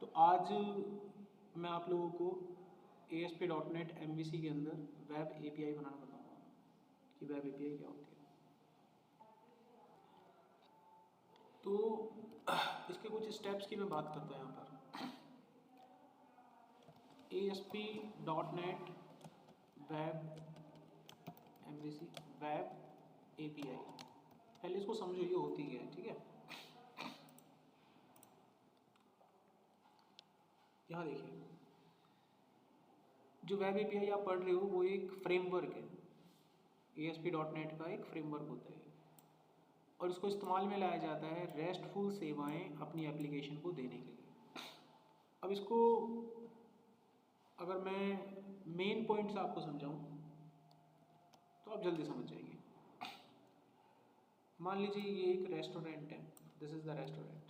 तो आज मैं आप लोगों को ASP.NET MVC के अंदर वेब API बनाना बताऊंगा कि वेब API क्या होती है। तो इसके कुछ स्टेप्स की मैं बात करता हूँ यहाँ पर। ASP.NET web MVC web API, पहले इसको समझो ये होती क्या है, ठीक है। यहाँ देखिए, जो वेब API आप पढ़ रहे हो वो एक फ्रेमवर्क है। ASP.NET का एक फ्रेमवर्क होता है और इसको इस्तेमाल में लाया जाता है रेस्टफुल सेवाएं अपनी एप्लीकेशन को देने के लिए। अब इसको अगर मैं मेन पॉइंट्स आपको समझाऊं तो आप जल्दी समझ जाएंगे। मान लीजिए ये एक रेस्टोरेंट है, दिस इज द रेस्टोरेंट।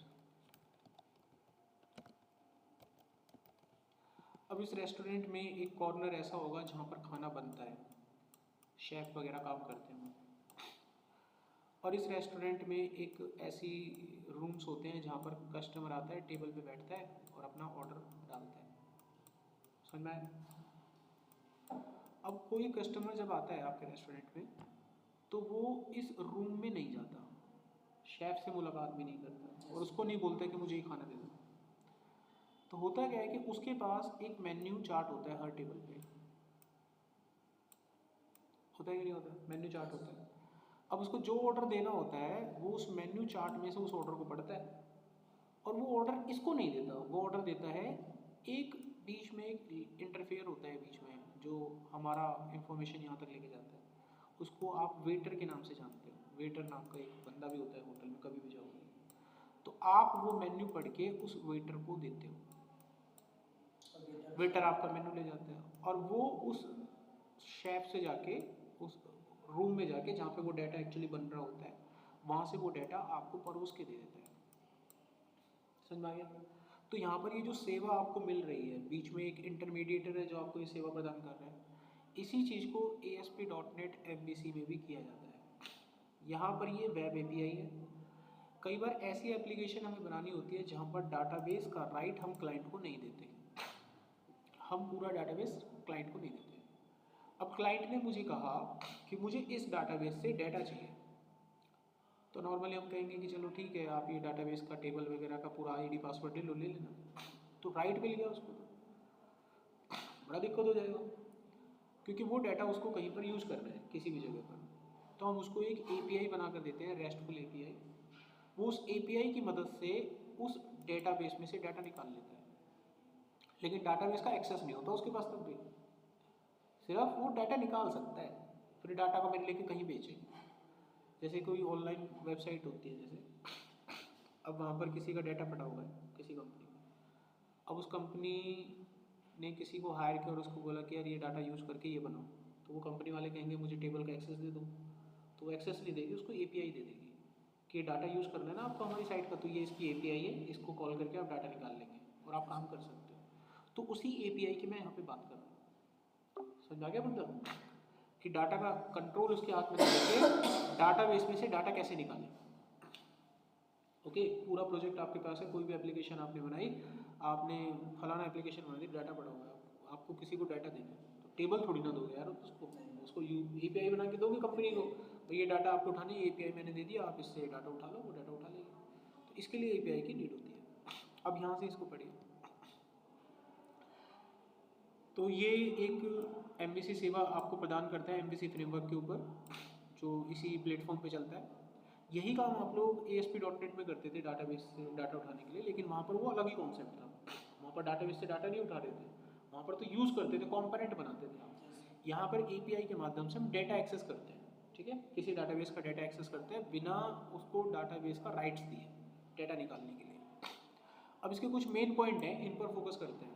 अब इस रेस्टोरेंट में एक कॉर्नर ऐसा होगा जहाँ पर खाना बनता है, शेफ वगैरह काम करते हैं। और इस रेस्टोरेंट में एक ऐसी रूम्स होते हैं जहाँ पर कस्टमर आता है, टेबल पे बैठता है और अपना ऑर्डर डालता है। समझ में आया? अब कोई कस्टमर जब आता है आपके रेस्टोरेंट में तो वो इस रूम में नहीं जाता, शेफ से मुलाकात भी नहीं करता और उसको नहीं बोलता कि मुझे ये खाना दे दो। तो होता क्या है कि उसके पास एक मेन्यू चार्ट होता है हर टेबल पे। होता है कि नहीं होता? मेन्यू चार्ट होता है। अब उसको जो ऑर्डर देना होता है वो उस मेन्यू चार्ट में से उस ऑर्डर को पढ़ता है और वो ऑर्डर इसको नहीं देता, वो ऑर्डर देता है एक बीच में एक इंटरफेयर होता है बीच में जो हमारा इंफॉर्मेशन यहाँ तक लेके जाता है। उसको आप वेटर के नाम से जानते हो। वेटर नाम का एक बंदा भी होता है होटल में, कभी भी जाओगे तो आप वो मेन्यू पढ़ के उस वेटर को देते हो। वेटर आपका मेन्यू ले जाता है और वो उस शेफ से जाके उस रूम में जाके जहाँ पे वो डाटा एक्चुअली बन रहा होता है वहाँ से वो डाटा आपको परोस के दे देता है। समझ में आ गया? तो यहाँ पर ये जो सेवा आपको मिल रही है, बीच में एक इंटरमीडिएटर है जो आपको ये सेवा प्रदान कर रहा है, इसी चीज़ को ASP.NET MVC में भी किया जाता है। यहाँ पर ये वेब API है। कई बार ऐसी एप्लीकेशन हमें बनानी होती है जहाँ पर डाटाबेस का राइट हम क्लाइंट को नहीं देते, हम पूरा डाटाबेस क्लाइंट को नहीं देते। अब क्लाइंट ने मुझे कहा कि मुझे इस डाटाबेस से डाटा चाहिए, तो नॉर्मली हम कहेंगे कि चलो ठीक है, आप ये डाटाबेस का टेबल वगैरह का पूरा ID पासवर्ड ले लेना। तो राइट मिल गया उसको, तो बड़ा दिक्कत हो जाएगा क्योंकि वो डाटा उसको कहीं पर यूज़ करना है किसी भी जगह पर। तो हम उसको एक API बना कर देते हैं, रेस्टफुल API। वो उस API की मदद से उस डेटाबेस में से डाटा निकाल लेता है, लेकिन डाटाबेस का एक्सेस नहीं होता उसके पास तब भी, सिर्फ वो डाटा निकाल सकता है, फिर डाटा को मैंने लेके कहीं भेजे। जैसे कोई ऑनलाइन वेबसाइट होती है, जैसे अब वहाँ पर किसी का डाटा पड़ा हुआ है किसी कंपनी में। अब उस कंपनी ने किसी को हायर किया और उसको बोला कि यार ये डाटा यूज़ करके ये बनाओ, तो वो कंपनी वाले कहेंगे मुझे टेबल का एक्सेस दे दो, तो वो एक्सेस नहीं देगी, उसको API दे देगी कि डाटा यूज़ करना है ना आपको हमारी साइट का, तो ये इसकी API है, इसको कॉल करके आप डाटा निकाल लेंगे और आप काम कर सकते हो। तो उसी API की मैं यहाँ पे बात कर रहा हूँ। समझ आ गया मतलब कि डाटा का कंट्रोल उसके हाथ में लेके डाटाबेस में से डाटा कैसे निकालें। ओके, पूरा प्रोजेक्ट आपके पास है, कोई भी एप्लीकेशन आपने बनाई, आपने फलाना एप्लीकेशन बना दी, डाटा पड़ा हुआ है, आपको किसी को डाटा देना है तो टेबल थोड़ी ना दोगे यार उसको API बना के दोगे कंपनी को, तो ये डाटा आपको उठानी है, API मैंने दे दिया, आप इससे डाटा उठा लो, वो डाटा उठा लेगी। तो इसके लिए API की नीड होती है। अब यहाँ से इसको पढ़िए। तो ये एक MVC सेवा आपको प्रदान करता है MVC फ्रेमवर्क के ऊपर, जो इसी प्लेटफॉर्म पे चलता है। यही काम आप लोग ASP.NET में करते थे डाटाबेस से डाटा उठाने के लिए, लेकिन वहाँ पर वो अलग ही कॉन्सेप्ट था। वहाँ पर डाटाबेस से डाटा नहीं उठा रहे थे, वहाँ पर तो यूज़ करते थे, कॉम्पोनेंट बनाते थे। यहाँ पर API के माध्यम से हम डाटा एक्सेस करते हैं, ठीक है, किसी डाटाबेस का डाटा एक्सेस करते हैं बिना उसको डाटाबेस का राइट्स दिए डाटा निकालने के लिए। अब इसके कुछ मेन पॉइंट हैं, इन पर फोकस करते हैं।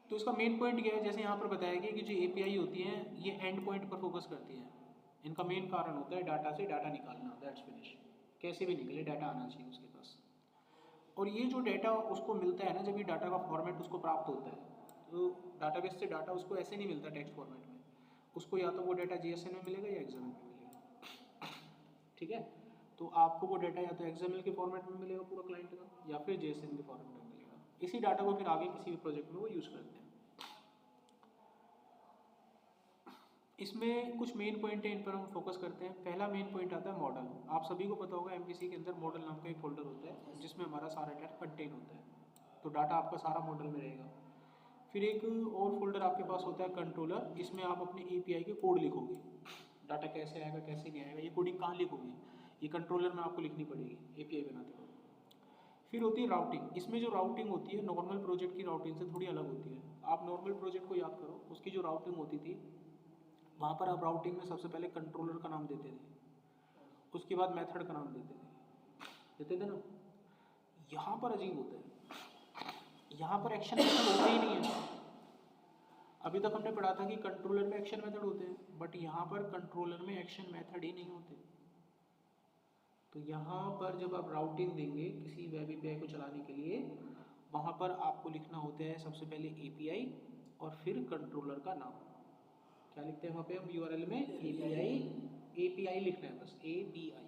तो इसका मेन पॉइंट क्या है, जैसे यहाँ पर बताया गया कि जो API होती हैं ये एंड पॉइंट पर फोकस करती हैं। इनका मेन कारण होता है डाटा से डाटा निकालना, दैट्स फिनिश। कैसे भी निकले डाटा आना चाहिए उसके पास। और ये जो डाटा उसको मिलता है ना, जब ये डाटा का फॉर्मेट उसको प्राप्त होता है, तो डाटाबेस से डाटा उसको ऐसे नहीं मिलता टेक्स्ट फॉर्मेट में, उसको या तो वो डाटा JSON में मिलेगा या XML में मिलेगा, ठीक है। तो आपको वो डाटा या तो XML के फॉर्मेट में मिलेगा पूरा क्लाइंट का, या फिर JSON के फॉर्मेट में मिलेगा। इसी डाटा को फिर आगे किसी भी प्रोजेक्ट में वो यूज़ करते हैं। इसमें कुछ मेन पॉइंट है, इन पर हम फोकस करते हैं। पहला मेन पॉइंट आता है मॉडल। आप सभी को पता होगा MVC के अंदर मॉडल नाम का एक फोल्डर होता है जिसमें हमारा सारा डाटा कंटेन होता है, तो डाटा आपका सारा मॉडल में रहेगा। फिर एक और फोल्डर आपके पास होता है कंट्रोलर, इसमें आप अपने API के कोड लिखोगे, डाटा कैसे आएगा कैसे नहीं आएगा, ये कोडिंग कहाँ लिखोगे, ये कंट्रोलर में आपको लिखनी पड़ेगी API बनाते वक्त। फिर होती है राउटिंग। इसमें जो राउटिंग होती है नॉर्मल प्रोजेक्ट की राउटिंग से थोड़ी अलग होती है। आप नॉर्मल प्रोजेक्ट को याद करो, उसकी जो राउटिंग होती थी वहाँ पर आप राउटिंग में सबसे पहले कंट्रोलर का नाम देते थे, उसके बाद मेथड का नाम देते थे ना। यहाँ पर अजीब होता है, यहाँ पर एक्शन मेथड होते ही नहीं है। अभी तक हमने पढ़ा था कि कंट्रोलर में एक्शन मेथड होते हैं, बट यहाँ पर कंट्रोलर में एक्शन मेथड ही नहीं होते। तो यहाँ पर जब आप राउटिंग देंगे किसी वेब API को चलाने के लिए, वहाँ पर आपको लिखना होता है सबसे पहले API और फिर कंट्रोलर का नाम। क्या लिखते हैं वहाँ पे हम URL में? API लिखना है बस, API,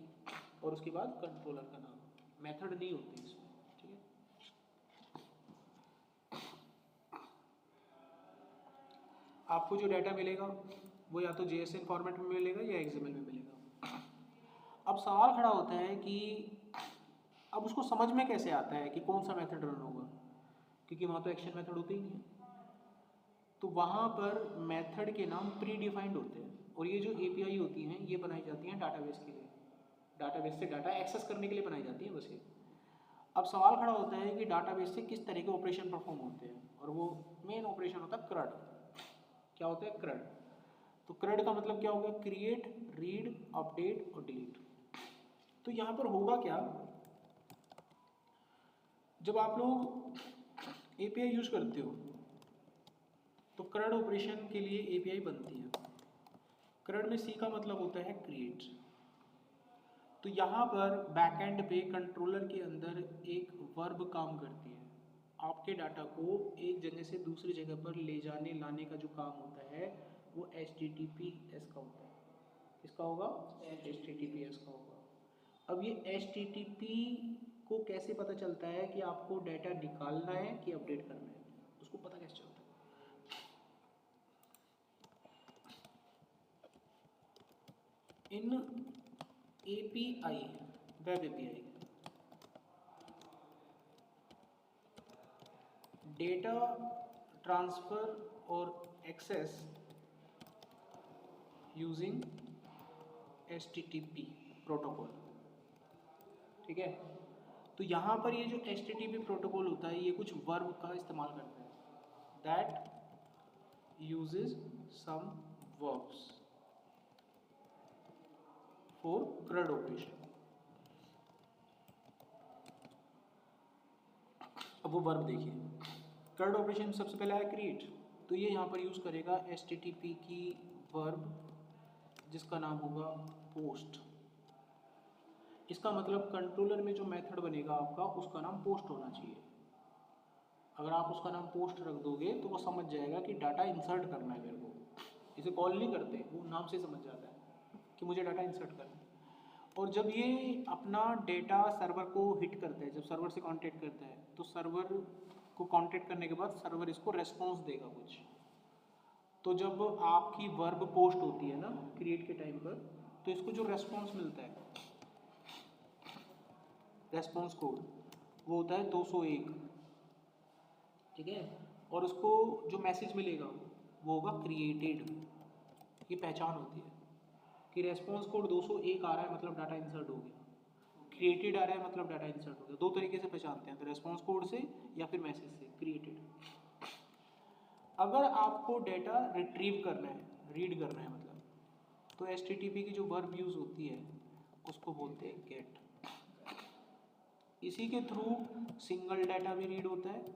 और उसके बाद कंट्रोलर का नाम। मेथड नहीं होते इसमें, ठीक है। आपको जो डाटा मिलेगा वो या तो JSON फॉर्मेट में मिलेगा या XML में मिलेगा। अब सवाल खड़ा होता है कि अब उसको समझ में कैसे आता है कि कौन सा मेथड रन होगा, क्योंकि वहाँ तो एक्शन मेथड होते ही नहीं है। तो वहाँ पर मेथड के नाम प्री डिफाइंड होते हैं, और ये जो API होती हैं ये बनाई जाती हैं डाटाबेस के लिए, डाटाबेस से डाटा एक्सेस करने के लिए बनाई जाती है बस ये। अब सवाल खड़ा होता है कि डाटाबेस से किस तरह के ऑपरेशन परफॉर्म होते हैं, और वो मेन ऑपरेशन होता है CRUD। क्या होता है CRUD? तो CRUD का मतलब क्या होगा? क्रिएट, रीड, अपडेट और डिलीट। तो यहाँ पर होगा क्या, जब आप लोग API यूज करते हो तो CRUD ऑपरेशन के लिए API बनती है। CRUD में C का मतलब होता है क्रिएट। तो यहाँ पर बैकएंड पे कंट्रोलर के अंदर एक वर्ब काम करती है, आपके डाटा को एक जगह से दूसरी जगह पर ले जाने लाने का जो काम होता है वो HTTPS का होता है। किसका होगा? HTTPS का होगा। अब ये HTTP को कैसे पता चलता है कि आपको डाटा निकालना है कि अपडेट करना है, उसको पता कैसे चलता है? इन API, web API, data transfer और एक्सेस यूजिंग HTTP प्रोटोकॉल, ठीक है। तो यहाँ पर ये जो HTTP प्रोटोकॉल होता है ये कुछ वर्ब का इस्तेमाल करता है, that uses some verbs for CRUD operation. अब वो वर्ब देखिए, CRUD ऑपरेशन सबसे पहले आया क्रिएट, तो ये यहाँ पर यूज़ करेगा HTTP की वर्ब जिसका नाम होगा पोस्ट। इसका मतलब कंट्रोलर में जो मेथड बनेगा आपका उसका नाम पोस्ट होना चाहिए। अगर आप उसका नाम पोस्ट रख दोगे तो वो समझ जाएगा कि डाटा इंसर्ट करना है मेरे को। इसे कॉल नहीं करते, वो नाम से समझ जाता है कि मुझे डाटा इंसर्ट करना है। और जब ये अपना डेटा सर्वर को हिट करता है, जब सर्वर से कांटेक्ट करता है, तो सर्वर को कांटेक्ट करने के बाद सर्वर इसको रेस्पॉन्स देगा कुछ। तो जब आपकी वर्ब पोस्ट होती है ना क्रिएट के टाइम पर, तो इसको जो रेस्पॉन्स मिलता है, रेस्पॉन्स कोड, वो होता है 201, ठीक है। और उसको जो मैसेज मिलेगा वो होगा क्रिएटेड। ये पहचान होती है कि रेस्पॉन्स कोड 201 आ रहा है मतलब डाटा इंसर्ट हो गया, क्रिएटेड आ रहा है मतलब डाटा इंसर्ट हो गया। दो तरीके से पहचानते हैं, तो रेस्पॉन्स कोड से या फिर मैसेज से, क्रिएटेड। अगर आपको डाटा रिट्रीव करना है, रीड करना है मतलब, तो HTTP की जो वर्ब यूज़ होती है उसको बोलते हैं गेट। इसी के थ्रू सिंगल डाटा भी रीड होता है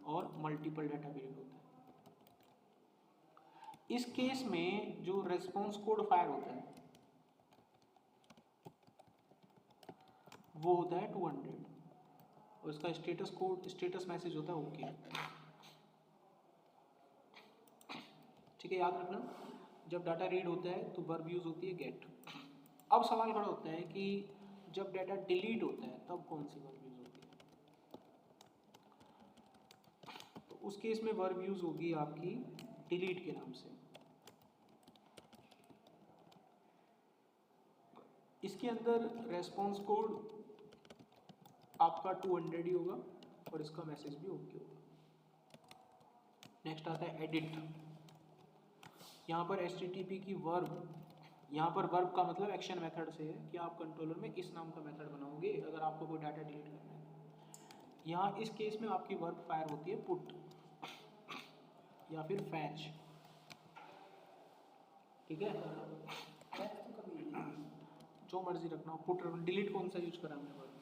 और मल्टीपल डाटा भी रीड होता है। इस केस में जो रेस्पॉन्स कोड फायर होता है वो होता है 200, और इसका स्टेटस कोड, स्टेटस मैसेज होता है ओके, ठीक है। याद रखना, जब डाटा रीड होता है तो वर्ब यूज होती है गेट। अब सवाल खड़ा होता है कि जब डाटा डिलीट होता है तब कौन सी वर्ब यूज होती है। तो उस केस में वर्ब यूज होगी आपकी डिलीट के नाम से। इसके अंदर रेस्पॉन्स कोड आपका 200 ही होगा और इसका मैसेज भी ओके होगा। नेक्स्ट आता है एडिट। यहाँ पर HTTP की वर्ब, यहाँ पर वर्ब का मतलब एक्शन मेथड से है कि आप कंट्रोलर में इस नाम का मेथड बनाओगे अगर आपको कोई डाटा डिलीट करना है। यहाँ इस केस में आपकी वर्ब फायर होती है पुट या फिर फैच, ठीक है, जो मर्जी रखना। पुट डिलीट कौन सा यूज करा हमने वर्ब,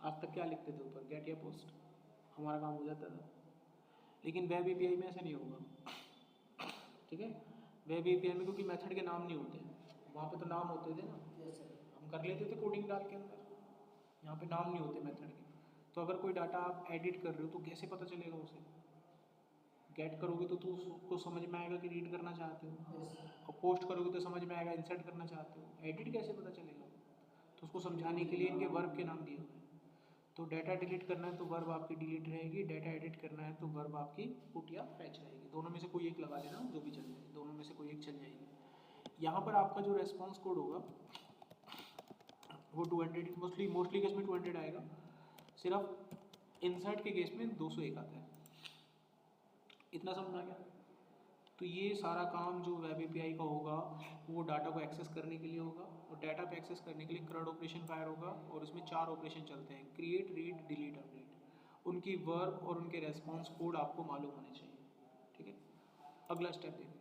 आज तक क्या लिखते थे ऊपर, गेट या पोस्ट, हमारा काम हो जाता था। लेकिन वेब API में ऐसा नहीं होगा, ठीक है। वेब API में क्योंकि मेथड के नाम नहीं होते, वहाँ पे तो नाम होते थे ना, हम कर लेते थे कोडिंग डाल के अंदर, यहाँ पे नाम नहीं होते मेथड के। तो अगर कोई डाटा आप एडिट कर रहे हो तो कैसे पता चलेगा उसे, गेट करोगे तो उसको समझ में आएगा कि रीड करना चाहते हो, और पोस्ट करोगे तो समझ में आएगा इंसर्ट करना चाहते हो, एडिट कैसे पता चलेगा। तो उसको समझाने के लिए इनके वर्ब के नाम दिए हुए हैं। तो डाटा डिलीट करना है तो वर्ब आपकी डिलीट रहेगी, डाटा एडिट करना है तो वर्ब आपकी पुट या फैच रहेगी। दोनों में से कोई एक लगा लेना, जो भी चल जाए, दोनों में से कोई एक चल जाएगी। यहाँ पर आपका जो रेस्पॉन्स कोड होगा वो 200, मोस्टली केस में 200 आएगा, सिर्फ इंसर्ट के केस में 201 आता है। इतना समझ आ गया। तो ये सारा काम जो वेब API का होगा वो डाटा को एक्सेस करने के लिए होगा, और डाटा पे एक्सेस करने के लिए CRUD ऑपरेशन फायर होगा, और उसमें 4 ऑपरेशन चलते हैं, क्रिएट, रीड, डिलीट, अपडेट। उनकी वर्ब और उनके रेस्पॉन्स कोड आपको मालूम होने चाहिए, ठीक है। अगला स्टेप देखिए,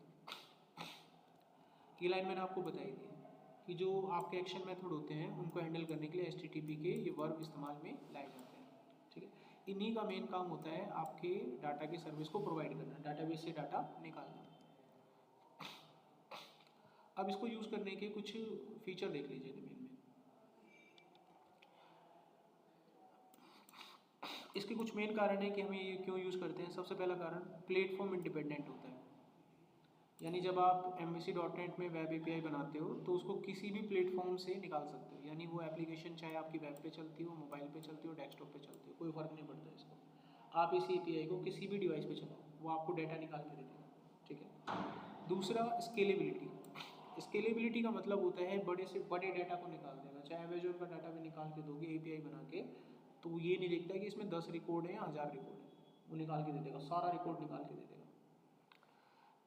ये लाइन मैंने आपको बताई थी कि जो आपके एक्शन मेथड होते हैं उनको हैंडल करने के लिए HTTP के ये वर्ब इस्तेमाल में लाए जाते हैं, ठीक है। इन्हीं का मेन काम होता है आपके डाटा की सर्विस को प्रोवाइड करना, डाटाबेस से डाटा निकालना। अब इसको यूज़ करने के कुछ फीचर देख लीजिए ज़मीन में। इसके कुछ मेन कारण है कि हमें ये क्यों यूज़ करते हैं। सबसे पहला कारण प्लेटफॉर्म इंडिपेंडेंट होता है, यानी जब आप MVC.NET में वेब API बनाते हो तो उसको किसी भी प्लेटफॉर्म से निकाल सकते हो, यानी वो एप्लीकेशन चाहे आपकी वेब पे चलती हो, मोबाइल पे चलती हो, डेस्कटॉप पे चलती हो, कोई फ़र्क नहीं पड़ता इसको। आप इसी API को किसी भी डिवाइस पे चलाओ, वो आपको डाटा निकाल के दे देगा, ठीक है। दूसरा स्केलेबिलिटी। स्केलेबिलिटी का मतलब होता है बड़े से बड़े डाटा को निकाल देना। चाहे अमेजोन का डाटा भी निकाल के दोगे API बना के, तो वो ये नहीं देखता कि इसमें 10 रिकॉर्ड है या 1000 रिकॉर्ड है, वो निकाल के दे देगा, सारा रिकॉर्ड निकाल के दे देगा।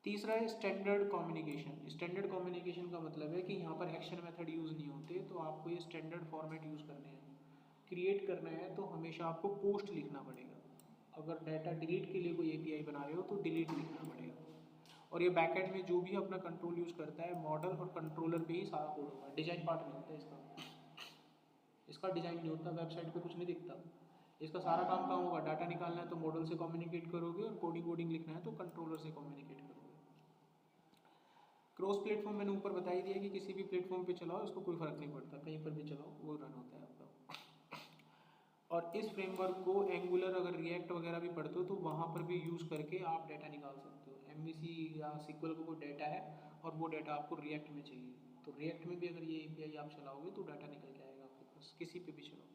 तीसरा है स्टैंडर्ड कम्युनिकेशन। स्टैंडर्ड कम्युनिकेशन का मतलब है कि यहाँ पर एक्शन मेथड यूज़ नहीं होते, तो आपको ये स्टैंडर्ड फॉर्मेट यूज़ करने हैं। क्रिएट करना है तो हमेशा आपको पोस्ट लिखना पड़ेगा, अगर डाटा डिलीट के लिए कोई API बना रहे हो तो डिलीट लिखना पड़ेगा। और ये बैकएंड में जो भी अपना कंट्रोल यूज़ करता है, मॉडल और कंट्रोलर पे ही सारा कोड होगा, डिजाइन पार्ट नहीं होता इसका डिजाइन नहीं होता, वेबसाइट पे कुछ नहीं दिखता। इसका सारा काम होगा, डाटा निकालना है तो मॉडल से कम्युनिकेट करोगे, और कोडिंग वोडिंग लिखना है तो कंट्रोलर से कम्युनिकेट करोगे। क्रॉस प्लेटफॉर्म मैंने ऊपर बता ही दिया कि किसी भी प्लेटफॉर्म पे चलाओ, उसको कोई फर्क नहीं पड़ता, कहीं पर भी चलाओ वो रन होता है आपका। और इस फ्रेमवर्क को एंगुलर, अगर रिएक्ट वगैरह भी पढ़ते हो तो वहाँ पर भी यूज़ करके आप डाटा निकाल सकते हो। MVC या SQL का कोई डाटा है और वो डाटा आपको रिएक्ट में चाहिए, तो रिएक्ट में भी अगर ये API आप चलाओगे तो डाटा निकल के आएगा आपके पास, किसी पे भी चलाओ।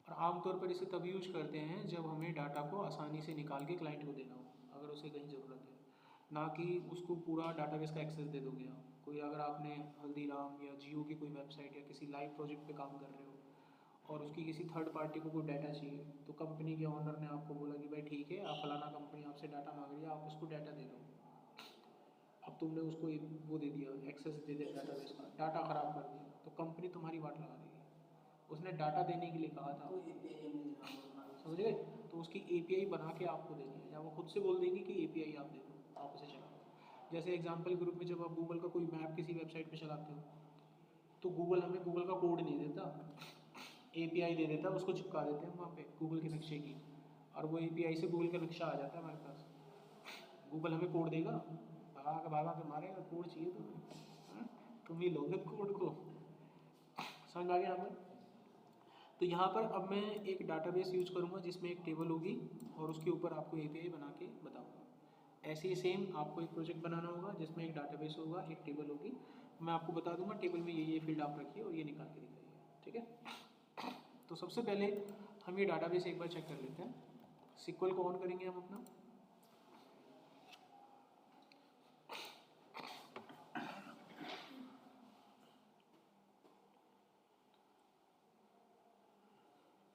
और आमतौर पर इसे तभी यूज करते हैं जब हमें डाटा को आसानी से निकाल के क्लाइंट को देना हो, अगर उसे कहीं ज़रूरत है, ना कि उसको पूरा डाटाबेस का एक्सेस दे दोगे आप। कोई अगर आपने हल्दीराम या जियो की कोई वेबसाइट या किसी लाइव प्रोजेक्ट पे काम कर रहे हो और उसकी किसी थर्ड पार्टी को कोई डाटा चाहिए, तो कंपनी के ओनर ने आपको बोला कि भाई ठीक है, आप फलाना कंपनी आपसे डाटा मांग रही है, आप उसको डाटा दे दो। अब तुमने उसको वो दे दिया, एक्सेस दे दिया डाटाबेस का, डाटा ख़राब कर दिया, तो कंपनी तुम्हारी बात लगा देगी। उसने डाटा देने के लिए कहा था, समझ गए। तो उसकी API बना के आपको देनी है, या वो खुद से बोल देंगे कि API आप दे दो, आप उसे चलाओ। जैसे एग्जाम्पल के रूप में जब आप गूगल का कोई मैप किसी वेबसाइट पे चलाते हो, तो गूगल हमें गूगल का कोड नहीं देता, API दे देता, उसको चिपका देते हैं वहाँ पे गूगल के नक्शे की, और वो API से गूगल का नक्शा आ जाता है हमारे पास। गूगल हमें कोड देगा, भागा के मारेगा, कोड चाहिए तुम्हें, तुम ही लोगे कोड को। समझ आ गया हमें। तो यहाँ पर अब मैं एक डाटाबेस यूज करूँगा जिसमें एक टेबल होगी और उसके ऊपर आपको API बना के बताऊँगा। ऐसे ही सेम आपको एक प्रोजेक्ट बनाना होगा जिसमें एक डाटाबेस होगा, एक टेबल होगी। मैं आपको बता दूंगा टेबल में ये फील्ड आप रखिए और ये निकाल के दिखाइए, ठीक है। तो सबसे पहले हम ये डाटाबेस एक बार चेक कर लेते हैं। SQL को ऑन करेंगे हम अपना।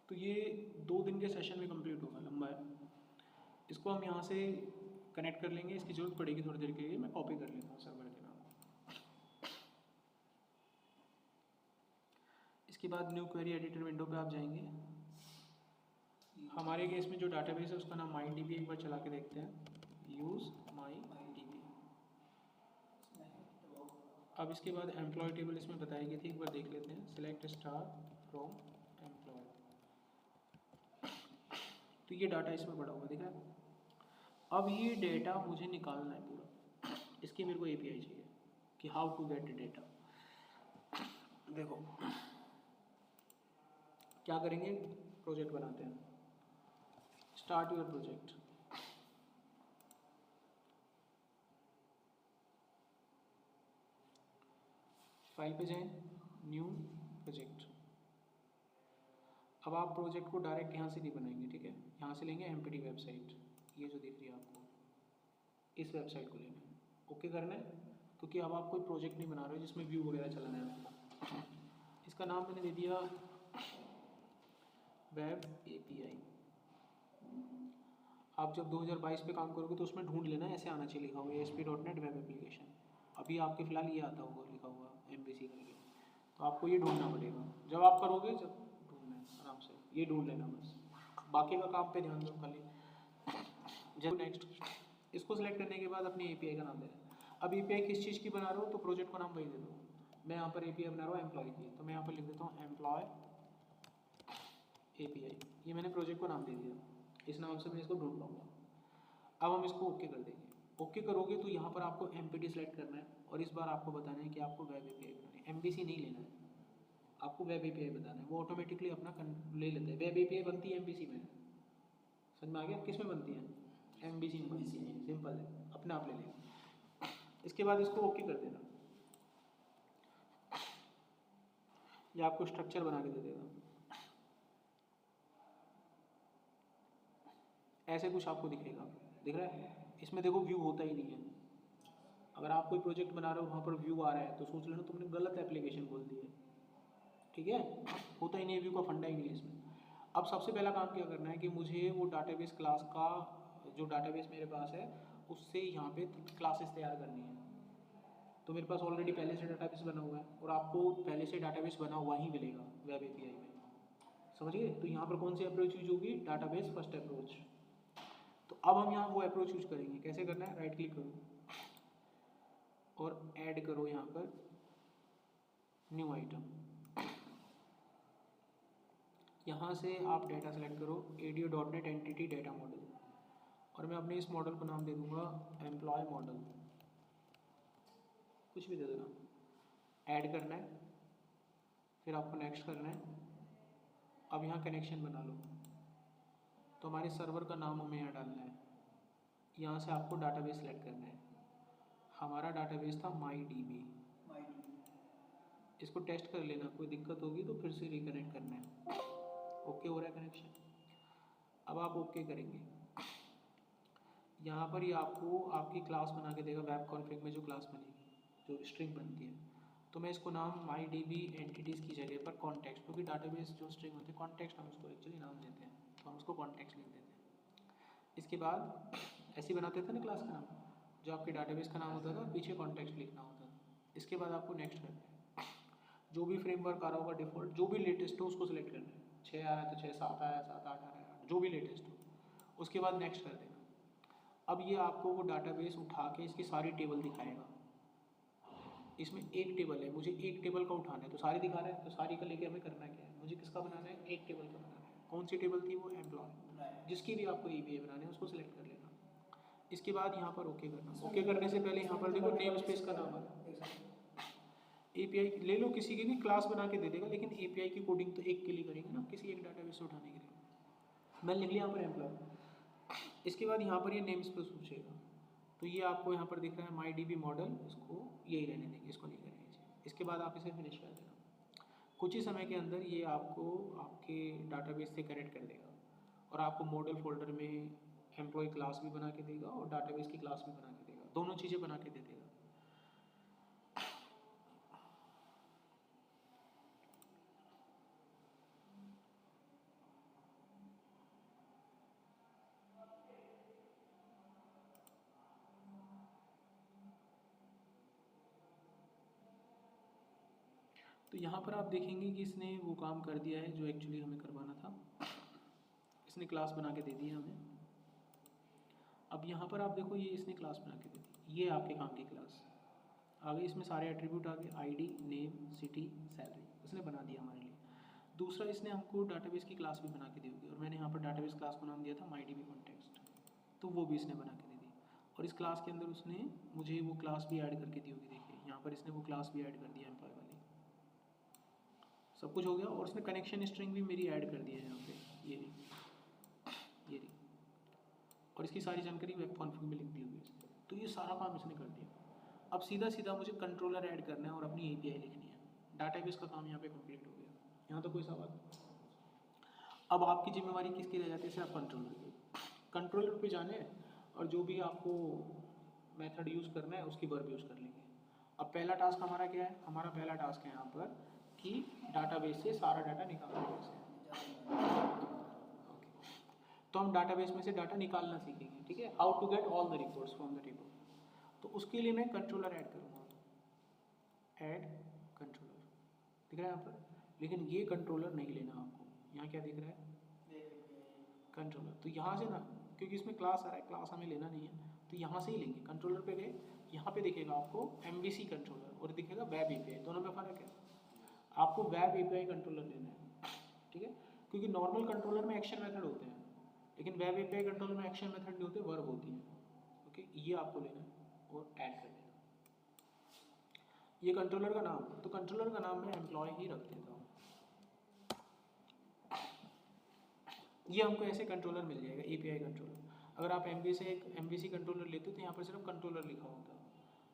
तो ये 2 दिन के सेशन में कंप्लीट होगा, लंबा है। इसको हम यहाँ से कनेक्ट कर लेंगे, इसकी जरूरत पड़ेगी थोड़ी देर के लिए, मैं कॉपी कर लेता हूँ सर्वर के नाम। इसके बाद न्यू क्वेरी एडिटर विंडो पे आप जाएंगे। हमारे केस में जो डाटाबेस है उसका नाम MyDB, एक बार चला के देखते हैं, यूज़ MyDB। अब इसके बाद एम्प्लॉय टेबल इसमें बताई गई थी, एक बार देख लेते हैं, सिलेक्ट स्टार फ्रॉम एम्प्लॉय। तो ये डाटा इसमें पड़ा हुआ दिख रहा है। अब ये डेटा मुझे निकालना है पूरा, इसकी मेरे को API चाहिए कि हाउ टू गेट डेटा। देखो क्या करेंगे, प्रोजेक्ट बनाते हैं, स्टार्ट योर प्रोजेक्ट। फाइल पे जाएं, न्यू प्रोजेक्ट। अब आप प्रोजेक्ट को डायरेक्ट यहाँ से नहीं बनाएंगे, ठीक है, यहाँ से लेंगे एम्प्टी वेबसाइट, ये जो दिख रही है आपको, इस वेबसाइट को लेना है, ओके करना है, क्योंकि अब आप कोई प्रोजेक्ट नहीं बना रहे हो जिसमें व्यू वगैरह चलाना है आपको। इसका नाम मैंने दे दिया वेब API। आप जब 2022 पे काम करोगे तो उसमें ढूंढ लेना, ऐसे आना चाहिए लिखा हुआ ASP.NET वेब एप्लीकेशन। अभी आपके फिलहाल ये आता होगा लिखा हुआ MVC करके, तो आपको ये ढूंढना पड़ेगा। जब आप करोगे, जब ढूंढना है आराम से, ये ढूंढ लेना बस, बाकी का काम पे ध्यान दो खाली। जब नेक्स्ट, इसको सिलेक्ट करने के बाद अपनी API का नाम देना है। अब API किस चीज़ की बना रहे हो, तो प्रोजेक्ट को नाम वही दे दो। मैं यहाँ पर API बना रहा हूँ एम्प्लॉय की, तो मैं यहाँ पर लिख देता हूँ एम्प्लॉय API। ये मैंने प्रोजेक्ट को नाम दे दिया, इस नाम से मैं इसको ढूंढ पाऊँगा। अब हम इसको ओके कर देंगे। ओके करोगे तो यहाँ पर आपको MPT सेलेक्ट करना है और इस बार आपको बताना है कि आपको वेब API बनानी है, MVC नहीं लेना है, आपको वेब API बताना है। वो ऑटोमेटिकली अपना ले लेता है। वेब API बनती है MVC में, समझ में आ गया, किस में बनती है, MVC में बनती है, सिंपल है, अपने आप ले लेगा। इसके बाद इसको ओके कर देना, ये आपको स्ट्रक्चर बना के दे देगा। ऐसे कुछ आपको दिखेगा, दिख रहा है, इसमें देखो व्यू होता ही नहीं है। अगर आप कोई प्रोजेक्ट बना रहे हो वहाँ पर व्यू आ रहा है तो सोच लेना तुमने गलत एप्लीकेशन खोल दी है, ठीक है, होता ही नहीं है, व्यू का फंडा ही नहीं है इसमें। अब सबसे पहला काम क्या करना है कि मुझे वो डाटाबेस क्लास का, जो डाटाबेस मेरे पास है उससे यहाँ पे क्लासेस तैयार करनी है। तो मेरे पास ऑलरेडी पहले से डाटाबेस बना हुआ है और आपको पहले से डाटाबेस बना हुआ ही मिलेगा वेब API में, समझिए। तो यहाँ पर कौन सी अप्रोच यूज होगी, डाटाबेस फर्स्ट अप्रोच। तो अब हम यहाँ वो अप्रोच यूज करेंगे। कैसे करना है, राइट क्लिक करो और ऐड करो यहाँ पर न्यू आइटम। यहाँ से आप डेटा सेलेक्ट करो ADO.NET एंटिटी डेटा मॉडल, और मैं अपने इस मॉडल को नाम दे दूंगा एम्प्लॉय मॉडल, कुछ भी दे देना। ऐड करना है, फिर आपको नेक्स्ट करना है। अब यहाँ कनेक्शन बना लो, तो हमारे सर्वर का नाम हमें यहाँ डालना है। यहाँ से आपको डाटाबेस सेलेक्ट करना है, हमारा डाटाबेस था MyDB। इसको टेस्ट कर लेना, कोई दिक्कत होगी तो फिर से रिकनेक्ट करना है। ओके हो रहा है कनेक्शन। अब आप ओके करेंगे, यहाँ पर ये आपको आपकी क्लास बना के देगा वेब कॉन्फ़िग में, जो क्लास बनेगी, जो स्ट्रिंग बनती है। तो मैं इसको नाम MyDB एंटिटीज़ की जगह पर कॉन्टेक्स्ट, क्योंकि डाटाबेस जो स्ट्रिंग होती है कॉन्टेक्स्ट हम उसको एक्चुअली नाम देते हैं, तो हम उसको कॉन्टेक्स्ट लिख देते हैं। इसके बाद ऐसे बनाते थे ना क्लास का नाम, जो आपके डाटाबेस का नाम होता था पीछे कॉन्टेक्स्ट लिखना होता था। इसके बाद आपको नेक्स्ट करना है, जो भी फ्रेमवर्क आ रहा होगा डिफ़ॉल्ट, जो भी लेटेस्ट हो उसको सिलेक्ट करना है। 6 आ रहा है तो 6, 7 आया 7, 8 आ रहा है 8, जो भी लेटेस्ट हो, उसके बाद नेक्स्ट कर देना। अब ये आपको वो डाटाबेस उठा के इसकी सारी टेबल दिखाएगा। इसमें एक टेबल है, मुझे एक टेबल का उठाना है, तो सारी दिखा रहा है, तो सारी का लेके हमें करना क्या है, मुझे किसका बनाना है, एक टेबल का बनाना है। कौन सी टेबल थी, वो एम्प्लॉय, जिसकी भी आपको API बनाने है उसको सिलेक्ट कर लेना। इसके बाद यहाँ पर ओके करना। ओके करने से पहले यहाँ पर देखो नेम स्पेस का नाम है, API ले लो, किसी की भी क्लास बना के दे देगा, लेकिन API की कोडिंग तो एक के लिए करेंगे ना, किसी एक डाटाबेस से उठाने के लिए। मैं लिख लिया यहाँ पर एम्प्लॉय। इसके बाद यहाँ पर ये नेम स्पेस पूछेगा, तो ये आपको यहाँ पर दिख रहा है माई डी बी मॉडल, इसको यही रहने देंगे, इसको नहीं करेंगे। इसके बाद आप इसे फिनिश कर देना। कुछ ही समय के अंदर ये आपको आपके डाटाबेस से कनेक्ट कर देगा और आपको मॉडल फोल्डर में एम्प्लॉय क्लास भी बना के देगा और डाटाबेस की क्लास भी बना के देगा, दोनों चीज़ें बना के दे देगा। तो यहाँ पर आप देखेंगे कि इसने वो काम कर दिया है जो एक्चुअली हमें करवाना था, इसने क्लास बना के दे दी है हमें। अब यहाँ पर आप देखो ये इसने क्लास बना के दे दी, ये आपके काम की क्लास आ गई, इसमें सारे एट्रीब्यूट आ गए, आईडी, नेम, सिटी, सैलरी, इसने बना दिया हमारे लिए। दूसरा इसने हमको डाटाबेस की क्लास भी बना के दी होगी और मैंने यहाँ पर डाटाबेस क्लास को नाम दिया था माई डी बी कॉन्टेक्स्ट, तो वो भी इसने बना के दे दी। और इस क्लास के अंदर उसने मुझे वो क्लास भी ऐड करके दी होगी, देखिए यहाँ पर इसने वो क्लास भी ऐड कर दिया एम्प्लॉय वाली, सब कुछ हो गया। और उसने कनेक्शन स्ट्रिंग भी मेरी ऐड कर दी है यहाँ पे, ये रही। और इसकी सारी जानकारी वेब कॉन्फ़िग में लिख दी हुई है। तो ये सारा काम इसने कर दिया। अब सीधा सीधा मुझे कंट्रोलर ऐड करना है और अपनी एपीआई लिखनी है। डाटाबेस का काम यहाँ पे कंप्लीट हो गया। यहाँ तो कोई सवाल? अब आपकी जिम्मेवारी किसकी रह जाती है? सिर्फ कंट्रोलर की। कंट्रोलर पे जाने और जो भी आपको मेथड यूज़ करना है उसकी वर्ब यूज़ कर लेंगे। अब पहला टास्क हमारा क्या है? हमारा पहला टास्क है यहाँ पर कि डाटाबेस से सारा डाटा निकालना है। तो हम डाटाबेस में से डाटा निकालना सीखेंगे, ठीक है? How to get all the reports from the table. तो उसके लिए मैं कंट्रोलर ऐड करूँगा, ऐड कंट्रोलर दिख रहा है यहाँ पर, लेकिन ये कंट्रोलर नहीं लेना आपको। यहाँ क्या दिख रहा है? कंट्रोलर। तो यहाँ से ना, क्योंकि इसमें क्लास आ रहा है, क्लास हमें लेना नहीं है, तो यहाँ से ही लेंगे। कंट्रोलर पे गए, यहाँ पे दिखेगा आपको MVC कंट्रोलर और दिखेगा वेब एपीआई, दोनों में फ़र्क है। आपको वेब एपीआई कंट्रोलर लेना है, ठीक है? क्योंकि नॉर्मल कंट्रोलर में एक्शन मेथड होते हैं, लेकिन वेब एपीआई कंट्रोलर में एक्शन मेथड नहीं होते, वर्ब होती है। ओके, ये आपको लेना है और ऐड कर देना। ये कंट्रोलर का नाम, तो कंट्रोलर का नाम मैं एम्प्लॉय ही रख देता हूँ। ये हमको ऐसे कंट्रोलर मिल जाएगा, एपीआई कंट्रोलर। अगर आप MVC कंट्रोलर लेते हो तो यहाँ पर सिर्फ कंट्रोलर लिखा होता है,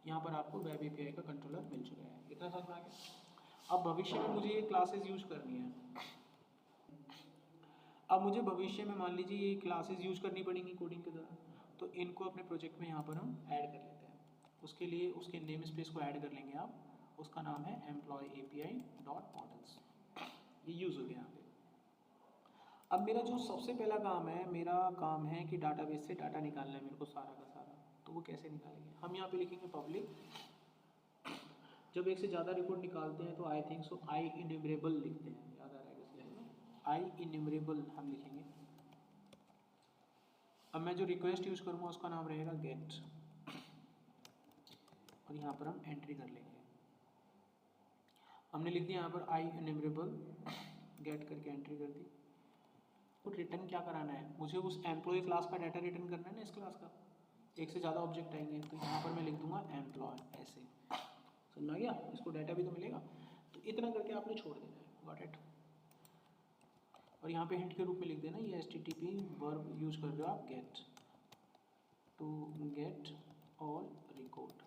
यहाँ पर आपको वेब एपीआई का कंट्रोलर मिल चुका है। इतना समझ में आ गया? अब भविष्य में मुझे ये क्लासेस यूज करनी है। अब मुझे भविष्य में मान लीजिए ये क्लासेस यूज करनी पड़ेंगी कोडिंग के द्वारा, तो इनको अपने प्रोजेक्ट में यहाँ पर हम ऐड कर लेते हैं। उसके लिए उसके नेम स्पेस को ऐड कर लेंगे आप, उसका नाम है एम्प्लॉय API डॉट मॉडल्स। ये यूज़ हो गया यहाँ पे। अब मेरा जो सबसे पहला काम है, मेरा काम है कि डाटाबेस से डाटा निकालना है मेरे को सारा का सारा। तो वो कैसे निकालेंगे? हम यहाँ पे लिखेंगे पब्लिक। जब एक से ज़्यादा रिकॉर्ड निकालते हैं तो I think so I innumerable लिखते हैं, याद आ रहा है इसलिए आई इन्यूमरेबल हम लिखेंगे। अब मैं जो रिक्वेस्ट यूज़ करूँगा उसका नाम रहेगा गेट, और यहाँ पर हम एंट्री कर लेंगे। हमने लिख दिया यहाँ पर आई इन्यूमरेबल, गेट करके एंट्री कर दी। तो रिटर्न क्या कराना है? मुझे उस एम्प्लॉय क्लास का डाटा रिटर्न करना है ना, इस क्लास का। एक से ज़्यादा ऑब्जेक्ट आएंगे तो यहाँ पर मैं लिख दूंगा एम्प्लॉय, ऐसे। समझ में आ गया? इसको डाटा भी तो मिलेगा। तो इतना करके आपने छोड़ देना है, गॉट इट। और यहाँ पे हिंट के रूप में लिख देना, ये HTTP वर्ब यूज कर रहे हो आप, get to get all record,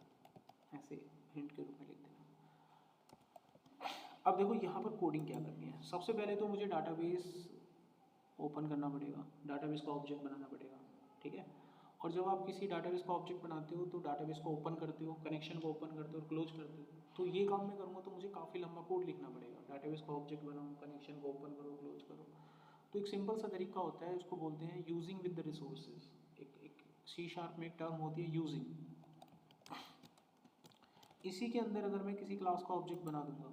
ऐसे हिंट के रूप में लिख देना। अब देखो यहाँ पर कोडिंग क्या करनी है। सबसे पहले तो मुझे डाटाबेस ओपन करना पड़ेगा, डाटाबेस का ऑब्जेक्ट बनाना पड़ेगा, ठीक है? और जब आप किसी डाटाबेस का ऑब्जेक्ट बनाते हो तो डाटाबेस को ओपन करते हो, कनेक्शन को ओपन करते हो और क्लोज करते हो। तो ये काम मैं करूँगा तो मुझे काफ़ी लंबा कोड लिखना पड़ेगा। डाटाबेस का ऑब्जेक्ट बनाओ, कनेक्शन को ओपन करो, क्लोज करो। तो एक सिंपल सा तरीका होता है, उसको बोलते हैं यूजिंग विद द रिसोर्सेज। एक C# में एक टर्म होती है यूजिंग। इसी के अंदर अगर मैं किसी क्लास का ऑब्जेक्ट बना दूंगा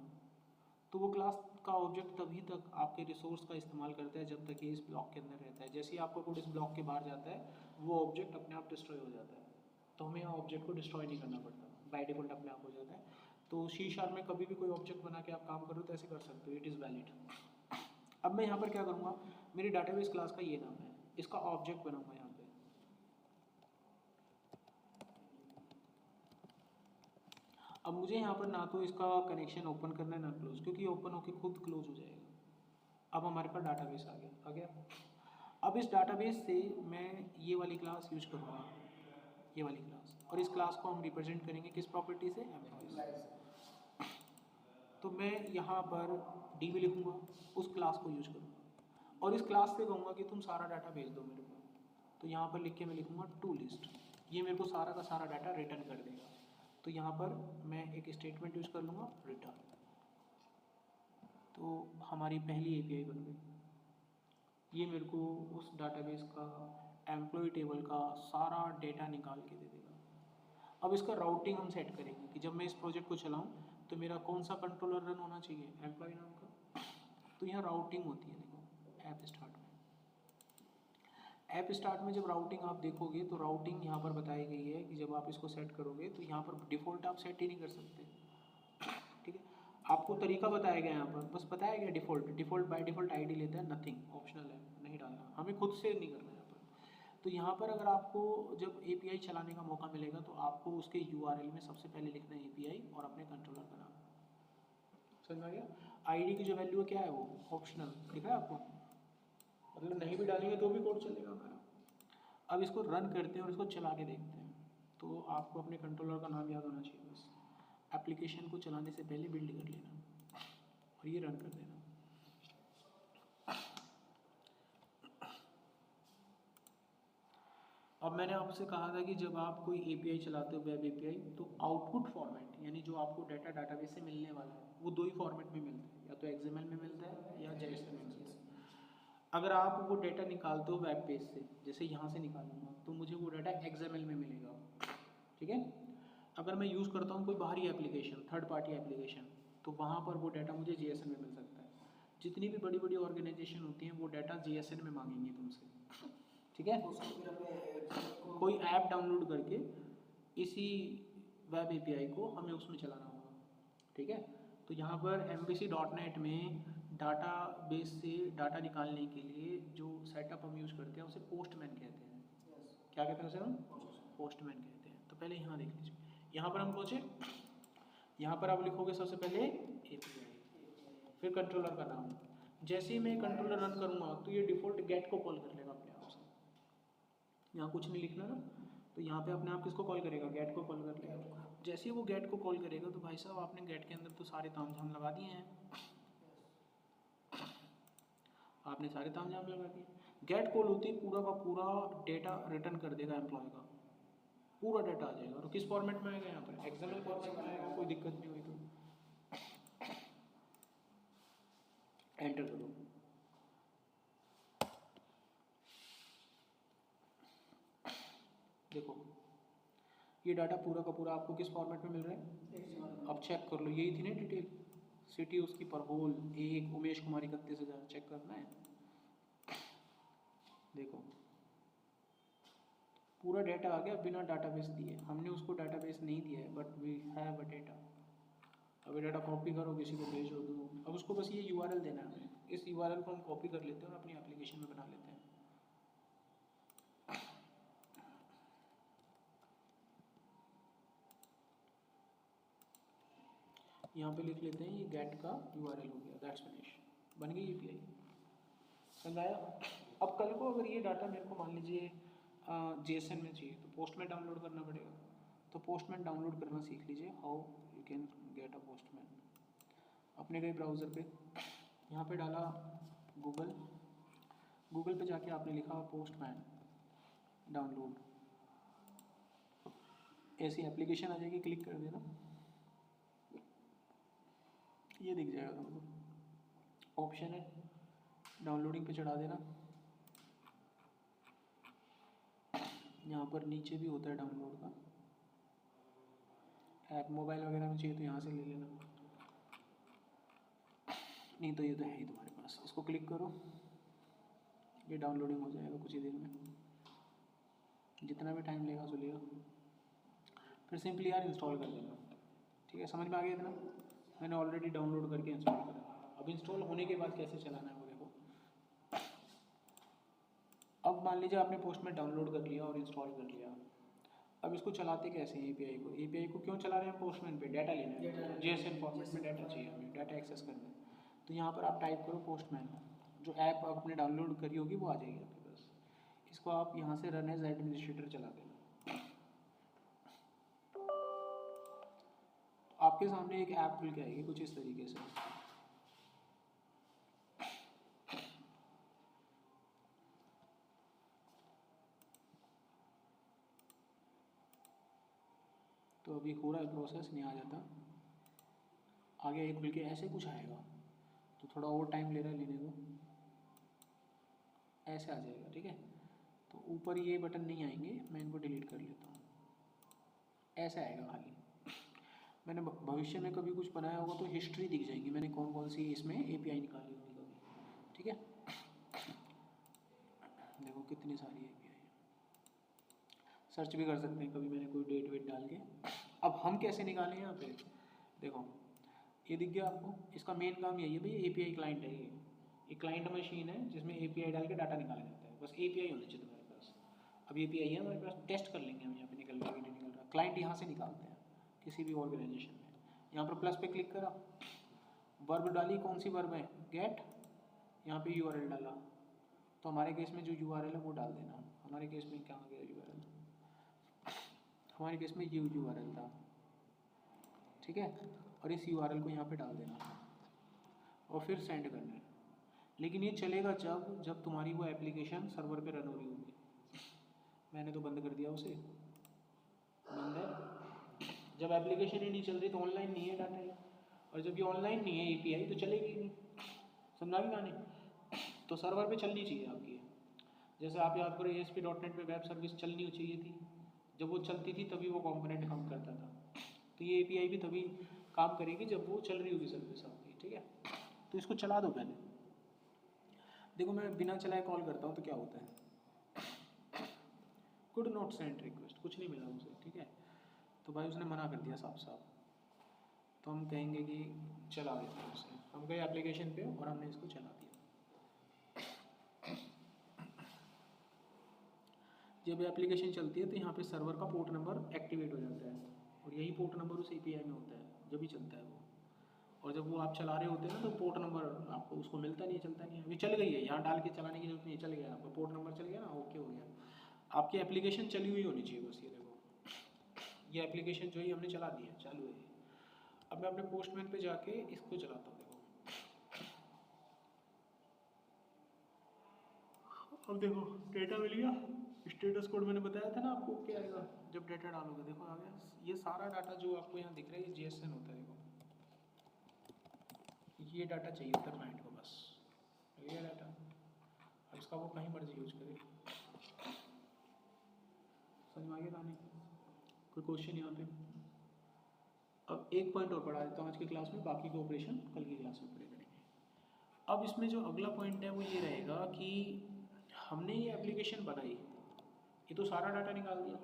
तो वो क्लास का ऑब्जेक्ट तभी तक आपके रिसोर्स का इस्तेमाल करता है जब तक ये इस ब्लॉक के अंदर रहता है। जैसे ही आपका कोड इस ब्लॉक के बाहर जाता है वो ऑब्जेक्ट अपने आप डिस्ट्रॉय हो जाता है। तो हमें यहाँ ऑब्जेक्ट को डिस्ट्रॉय नहीं करना पड़ता, बाय डिफॉल्ट अपने आप हो जाता है। तो C# में कभी भी कोई ऑब्जेक्ट बना के आप काम करो तो ऐसे कर सकते हो, इट इज़ वैलिड। अब मैं यहाँ पर क्या करूँगा, मेरी डाटाबेस क्लास का ये नाम है, इसका ऑब्जेक्ट बनाऊँगा यहाँ पे। अब मुझे यहाँ पर ना तो इसका कनेक्शन ओपन करना है ना क्लोज, क्योंकि ओपन होकर खुद क्लोज हो जाएगा। अब हमारे पास डाटाबेस आ गया। अब इस डाटाबेस से मैं ये वाली क्लास यूज करूँगा, ये वाली क्लास। और इस क्लास को हम रिप्रेजेंट करेंगे किस प्रॉपर्टी से, एम्प्लॉय। तो मैं यहाँ पर डी भी लिखूँगा, उस क्लास को यूज करूँगा और इस क्लास से कहूँगा कि तुम सारा डाटा भेज दो मेरे को। तो यहाँ पर लिख के मैं लिखूँगा टू लिस्ट, ये मेरे को सारा का सारा डाटा रिटर्न कर देगा। तो यहाँ पर मैं एक स्टेटमेंट यूज कर लूँगा रिटर्न। तो हमारी पहली एपीआई बन गई। ये मेरे को उस डाटाबेस का एम्प्लॉय टेबल का सारा डेटा निकाल के दे देगा। अब इसका राउटिंग हम सेट करेंगे कि जब मैं इस प्रोजेक्ट को चलाऊँ तो मेरा कौन सा कंट्रोलर रन होना चाहिए, एम्प्लॉय नाम का। तो यहाँ राउटिंग होती है, देखो ऐप स्टार्ट में। ऐप स्टार्ट में जब राउटिंग आप देखोगे तो राउटिंग यहाँ पर बताई गई है कि जब आप इसको सेट करोगे तो यहाँ पर डिफ़ॉल्ट आप सेट ही नहीं कर सकते, ठीक है। आपको तरीका बताया गया यहाँ पर, बस बताया गया डिफ़ॉल्ट बाय डिफ़ॉल्ट आईडी लेता है, नथिंग ऑप्शनल है, नहीं डालना, हमें खुद से नहीं करना यहाँ पर। तो यहाँ पर अगर आपको जब एपीआई चलाने का मौका मिलेगा तो आपको उसके यूआरएल में सबसे पहले लिखना है एपीआई और अपने कंट्रोलर का नाम। समझ में आ गया। आईडी की जो वैल्यू है क्या है, वो ऑप्शनल दिख रहा है आपको, मतलब नहीं भी डालेंगे तो भी कोड चलेगा हमारा। अब इसको रन करते हैं और इसको चला के देखते हैं। तो आपको अपने कंट्रोलर का नाम याद होना चाहिए, बस एप्लीकेशन को चलाने से पहले बिल्ड कर लेना और ये रन कर देना। अब मैंने आपसे कहा था कि जब आप कोई एपीआई चलाते हो, वेब एपीआई, तो आउटपुट फॉर्मेट यानी जो आपको डाटा डाटाबेस से मिलने वाला है वो दो ही फॉर्मेट में मिलता है, या तो एक्सएमएल में मिलता है या जेएसएन में मिलता है। अगर आप वो डाटा निकालते हो वेब पेज से, जैसे यहाँ से निकालूंगा तो मुझे वो डाटा एक्सएमएल में मिलेगा, ठीक है। अगर मैं यूज़ करता हूँ कोई बाहरी एप्लीकेशन, थर्ड पार्टी एप्लीकेशन, तो वहाँ पर वो डाटा मुझे जेएसएन में मिल सकता है। जितनी भी बड़ी बड़ी ऑर्गेनाइजेशन होती हैं वो डाटा जेएसएन में मांगेंगे तुमसे, ठीक है। कोई ऐप डाउनलोड करके इसी वेब एपीआई को हमें उसमें चलाना होगा, ठीक है। तो यहाँ पर MVC.NET में डाटा बेस से डाटा निकालने के लिए जो सेटअप हम यूज़ करते हैं उसे पोस्टमैन कहते हैं। क्या कहते हैं उसे हम, पोस्टमैन कहते हैं। तो पहले यहाँ देख लीजिए, यहाँ पर हम पहुँचे, यहाँ पर आप लिखोगे सबसे पहले एपीआई, फिर कंट्रोलर का नाम। जैसे ही मैं कंट्रोलर रन करूँगा तो ये डिफ़ॉल्ट गेट को कॉल कर लेगा अपने आप से। यहाँ कुछ नहीं लिखना ना, तो यहाँ पे अपने आप किसको कॉल करेगा, गेट को कॉल कर लेगा। जैसे ही वो गेट को कॉल करेगा तो भाई साहब आपने गेट के अंदर तो सारे तामझाम लगा दिए हैं, आपने सारे तामझाम लगा दिए। गेट कॉल होती है, पूरा का पूरा डेटा रिटर्न कर देगा एम्प्लॉय का, पूरा डाटा आ जाएगा। और किस फॉर्मेट में आएगा, यहाँ पर एक्सएमएल फॉर्मेट में आएगा, कोई दिक्कत नहीं हुई तो एंटर करो। देखो ये डाटा पूरा का पूरा आपको किस फॉर्मेट में मिल रहा है, अब चेक कर लो, यही थी ना डिटेल, सिटी उसकी परहोल 1, उमेश कुमारी 31,000, चेक करना है। देखो पूरा डाटा आ गया बिना डाटाबेस दिए, हमने उसको डाटाबेस नहीं दिया है but we have a data. अब ये डाटा कॉपी करो, किसी को भेजो दो, अब उसको बस ये यूआरएल देना है। इस यूआरएल को हम कॉपी कर लेते हैं और अपनी एप्लीकेशन में बना लेते हैं। यहाँ पे लिख लेते हैं ये गेट का यूआरएल हो गया, दैट्स फिनिश, बन गई एपीआई। समझ आया। अब कल को अगर ये डाटा मेरे को मान लीजिए जेएसएन में चाहिए तो पोस्टमैन डाउनलोड करना पड़ेगा। तो पोस्टमैन डाउनलोड करना सीख लीजिए, how you can get a postman. अपने गए ब्राउज़र पे, यहाँ पे डाला गूगल पे जाके आपने लिखा पोस्टमैन डाउनलोड, ऐसी एप्लीकेशन आ जाएगी, क्लिक कर देना, ये दिख जाएगा तुमको, ऑप्शन है डाउनलोडिंग पे चढ़ा देना। यहाँ पर नीचे भी होता है डाउनलोड का, ऐप मोबाइल वगैरह में चाहिए तो यहाँ से ले लेना, नहीं तो ये तो है ही तुम्हारे पास। इसको क्लिक करो, ये डाउनलोडिंग हो जाएगा कुछ ही देर में, जितना भी टाइम लेगा सो लेगा। फिर सिंपली यार इंस्टॉल कर देना, ठीक है। समझ में आ गया इतना, मैंने ऑलरेडी डाउनलोड करके इंस्टॉल करा। अब इंस्टॉल होने के बाद कैसे चलाना है वो देखो। अब मान लीजिए आपने पोस्टमैन डाउनलोड कर लिया और इंस्टॉल कर लिया, अब इसको चलाते कैसे हैं एपीआई को। एपीआई को क्यों चला रहे हैं पोस्टमैन पे, डाटा लेना है, जेएसएन फॉर्मेट में डाटा चाहिए हमें, डाटा एक्सेस करना है। तो यहाँ पर आप टाइप करो पोस्टमैन, जो ऐप आपने डाउनलोड करी होगी वो आ जाएगी आपके पास। इसको आप यहाँ से रन एज एडमिनिस्ट्रेटर चला देना। आपके सामने एक ऐप खुल के आएगी कुछ इस तरीके से। तो अभी हो रहा है प्रोसेस, नहीं आ जाता आगे एक खुल के ऐसे कुछ आएगा, तो थोड़ा और टाइम ले रहा है लेने को, ऐसे आ जाएगा। ठीक है, तो ऊपर ये बटन नहीं आएंगे, मैं इनको डिलीट कर लेता हूँ, ऐसे आएगा खाली। मैंने भविष्य में कभी कुछ बनाया होगा तो हिस्ट्री दिख जाएगी, मैंने कौन कौन सी इसमें एपीआई निकाली होगी कभी। ठीक है, देखो कितनी सारी एपीआई, सर्च भी कर सकते हैं कभी मैंने कोई डेट वेट डाल के। अब हम कैसे निकालें यहाँ पे, देखो ये दिख गया आपको, इसका मेन काम यही है भाई, एपीआई क्लाइंट है ये क्लाइंट मशीन है जिसमें एपीआई डाल के डाटा निकाला जाता है, बस एपीआई होना चाहिए तुम्हारे पास। अब एपीआई है हमारे पास, टेस्ट कर लेंगे हम यहाँ पे निकल रहा है कि नहीं निकल रहा। क्लाइंट यहाँ से निकालते हैं किसी भी ऑर्गेनाइजेशन में। यहाँ पर प्लस पे क्लिक करा, वर्ब डाली, कौन सी वर्ब है, गेट, यहाँ पे यूआरएल डाला, तो हमारे केस में जो यूआरएल है वो डाल देना। हमारे केस में क्या आ गया यूआरएल, हमारे केस में यूआरएल था। ठीक है, और इस यूआरएल को यहाँ पे डाल देना और फिर सेंड करना है। लेकिन ये चलेगा जब तुम्हारी वो एप्लीकेशन सर्वर पे रन हो रही होगी। मैंने तो बंद कर दिया उसे, बंद है। जब एप्लीकेशन ही नहीं चल रही तो ऑनलाइन नहीं है डाटा ये, और जब ये ऑनलाइन नहीं है एपीआई तो चलेगी ही नहीं। समझा भी गाने, तो सर्वर पे चलनी चाहिए आपकी। जैसे आप याद करो ASP.NET पे वेब सर्विस चलनी चाहिए थी, जब वो चलती थी तभी वो कंपोनेंट काम करता था। तो ये एपीआई भी तभी काम करेगी जब वो चल रही होगी सर्विस आपकी। ठीक है, तो इसको चला दो पहले। देखो मैं बिना चलाए कॉल करता हूँ तो क्या होता है, कुड नॉट सेंड रिक्वेस्ट, कुछ नहीं मिला उसे। ठीक है, तो भाई उसने मना कर दिया साफ साफ, तो हम कहेंगे कि चला देते हैं उसे। हम गए एप्लीकेशन पे और हमने इसको चला दिया। जब एप्लीकेशन चलती है तो यहाँ पे सर्वर का पोर्ट नंबर एक्टिवेट हो जाता है, और यही पोर्ट नंबर उस एपीआई में होता है जब भी चलता है वो। और जब वो आप चला रहे होते हैं ना तो पोर्ट नंबर आपको उसको मिलता नहीं है, चलता नहीं है। अभी चल गई है, यहाँ डाल के चलाने की जरूरत नहीं है, चल गया आपका पोर्ट नंबर, चल गया ना, ओके हो गया। आपकी एप्लीकेशन चली हुई होनी चाहिए बस। ये देखो ये एप्लीकेशन जो ही हमने चला दी है, चालू है। अब मैं अपने पोस्टमैन पे जाके इसको चलाता हूँ। देखो अब देखो डेटा मिल गया, स्टेटस कोड मैंने बताया था ना आपको क्या आएगा जब डेटा डालोगे। देखो आ गया, ये सारा डाटा जो आपको यहाँ दिख रहा है ये JSON होता है। देखो ये डाटा चाहिए होता है क्लाइंट को, बस ये डाटा। अब इसका वो कहीं मर्जी यूज करे। समझ में आ गया कहानी, कोई क्वेश्चन यहाँ पे? अब एक पॉइंट और पढ़ा देता हूँ आज की क्लास में, बाकी के ऑपरेशन कल की क्लास में पढ़े करेंगे। अब इसमें जो अगला पॉइंट है वो ये रहेगा कि हमने ये एप्लीकेशन बनाई, ये तो सारा डाटा निकाल दिया,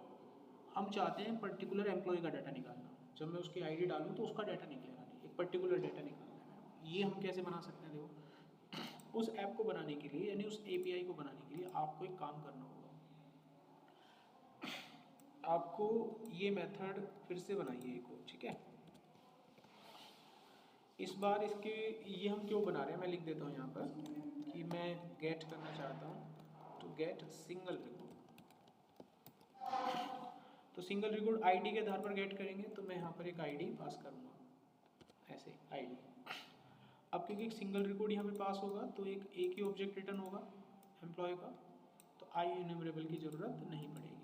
हम चाहते हैं पर्टिकुलर एम्प्लॉय का डाटा निकालना। जब मैं उसकी आईडी डालूँ तो उसका डाटा निकलेगा नहीं, एक पर्टिकुलर डाटा निकालना है। ये हम कैसे बना सकते हैं, देखो उस ऐप को बनाने के लिए यानी उस एपीआई को बनाने के लिए आपको एक काम करना होगा। आपको ये मेथड फिर से बनाइए एक और, ठीक है। इस बार इसके ये हम क्यों बना रहे हैं मैं लिख देता हूँ यहाँ पर कि मैं गेट करना चाहता हूँ, तो गेट सिंगल रिकॉर्ड। तो सिंगल रिकॉर्ड आईडी के आधार पर गेट करेंगे, तो मैं यहाँ पर एक आईडी पास करूँगा, ऐसे आईडी। अब क्योंकि एक सिंगल रिकॉर्ड यहाँ पे पास होगा तो एक ही ऑब्जेक्ट रिटर्न होगा एम्प्लॉय का, तो आई इन्यूमरेबल की ज़रूरत नहीं पड़ेगी।